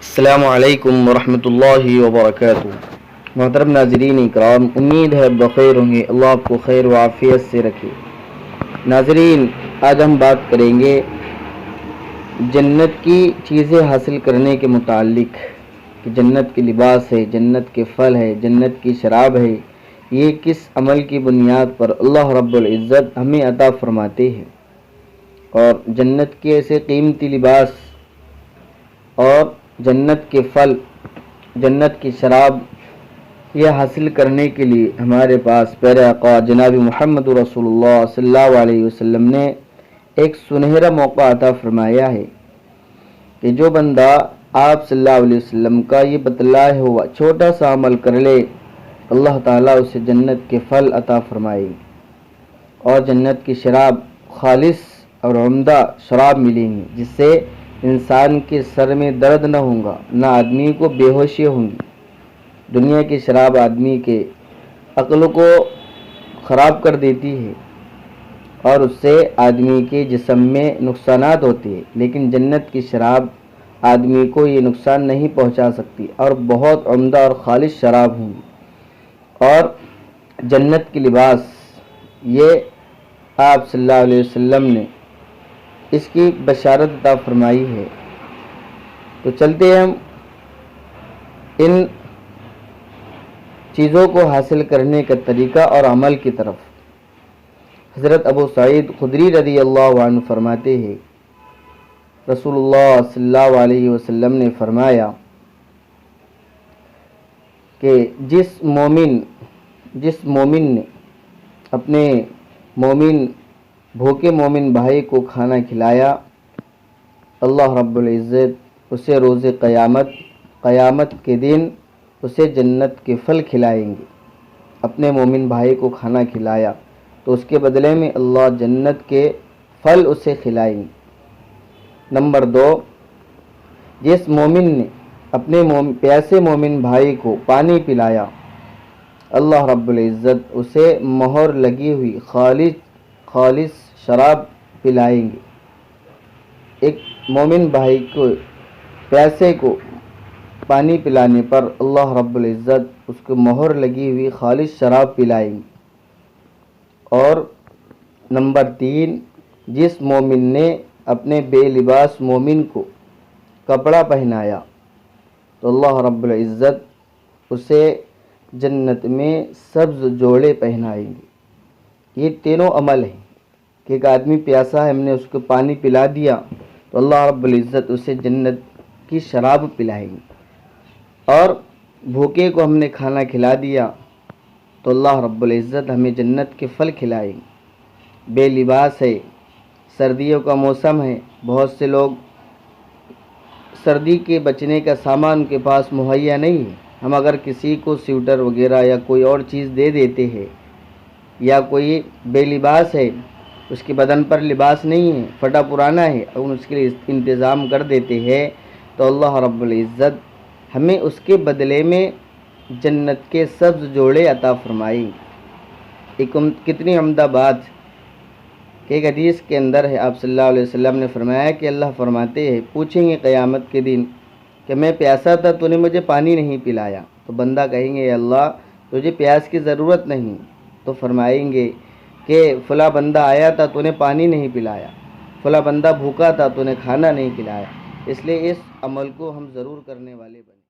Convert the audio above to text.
السلام علیکم ورحمۃ اللہ وبرکاتہ۔ محترم ناظرین اکرام، امید ہے بخیر ہوں گے، اللہ آپ کو خیر و عافیت سے رکھے۔ ناظرین، آج ہم بات کریں گے جنت کی چیزیں حاصل کرنے کے متعلق کہ جنت کے لباس ہے، جنت کے پھل ہے، جنت کی شراب ہے، یہ کس عمل کی بنیاد پر اللہ رب العزت ہمیں عطا فرماتے ہیں، اور جنت کے ایسے قیمتی لباس اور جنت کے پھل، جنت کی شراب، یہ حاصل کرنے کے لیے ہمارے پاس پیارے آقا جناب محمد رسول اللہ صلی اللہ علیہ وسلم نے ایک سنہرا موقع عطا فرمایا ہے کہ جو بندہ آپ صلی اللہ علیہ وسلم کا یہ بتلایا ہوا چھوٹا سا عمل کر لے، اللہ تعالیٰ اسے جنت کے پھل عطا فرمائے اور جنت کی شراب خالص اور عمدہ شراب ملیں گی، جس سے انسان کے سر میں درد نہ ہوگا، نہ آدمی کو بے ہوشی ہوں گی۔ دنیا کی شراب آدمی کے عقل کو خراب کر دیتی ہے اور اس سے آدمی کے جسم میں نقصانات ہوتے ہیں، لیکن جنت کی شراب آدمی کو یہ نقصان نہیں پہنچا سکتی اور بہت عمدہ اور خالص شراب ہوں گی۔ اور جنت کی لباس، یہ آپ صلی اللہ علیہ وسلم نے اس کی بشارت عطا فرمائی ہے۔ تو چلتے ہیں ہم ان چیزوں کو حاصل کرنے کا طریقہ اور عمل کی طرف۔ حضرت ابو سعید خدری رضی اللہ عنہ فرماتے ہیں، رسول اللہ صلی اللہ علیہ وسلم نے فرمایا کہ جس مومن نے اپنے بھوکے مومن بھائی کو کھانا کھلایا، اللہ رب العزت اسے روز قیامت کے دن اسے جنت کے پھل کھلائیں گے۔ اپنے مومن بھائی کو کھانا کھلایا تو اس کے بدلے میں اللہ جنت کے پھل اسے کھلائیں گے۔ نمبر 2، جس مومن نے اپنے پیاسے مومن بھائی کو پانی پلایا، اللہ رب العزت اسے مہر لگی ہوئی خالص شراب پلائیں گے۔ ایک مومن بھائی کو پیاسے کو پانی پلانے پر اللہ رب العزت اس کو مہر لگی ہوئی خالص شراب پلائیں گے۔ اور نمبر 3، جس مومن نے اپنے بے لباس مومن کو کپڑا پہنایا تو اللہ رب العزت اسے جنت میں سبز جوڑے پہنائیں گے۔ یہ تینوں عمل ہیں کہ ایک آدمی پیاسا ہے، ہم نے اس کو پانی پلا دیا تو اللہ رب العزت اسے جنت کی شراب پلائیں گے، اور بھوکے کو ہم نے کھانا کھلا دیا تو اللہ رب العزت ہمیں جنت کے پھل کھلائیں گے۔ بے لباس ہے، سردیوں کا موسم ہے، بہت سے لوگ سردی کے بچنے کا سامان کے پاس مہیا نہیں ہے، ہم اگر کسی کو سویٹر وغیرہ یا کوئی اور چیز دے دیتے ہیں، یا کوئی بے لباس ہے، اس کے بدن پر لباس نہیں ہے، پھٹا پرانا ہے، اور اس کے لیے انتظام کر دیتے ہیں تو اللہ رب العزت ہمیں اس کے بدلے میں جنت کے سبز جوڑے عطا فرمائیں گے۔ کتنی عمدہ بات کہ ایک حدیث کے اندر ہے، آپ صلی اللہ علیہ وسلم نے فرمایا کہ اللہ فرماتے ہیں، پوچھیں گے قیامت کے دن کہ میں پیاسا تھا تو نے مجھے پانی نہیں پلایا، تو بندہ کہیں گے، اے اللہ تجھے پیاس کی ضرورت نہیں، تو فرمائیں گے کہ فلاں بندہ آیا تھا تو نے پانی نہیں پلایا، فلاں بندہ بھوکا تھا تو نے کھانا نہیں کھلایا۔ اس لیے اس عمل کو ہم ضرور کرنے والے بنیں۔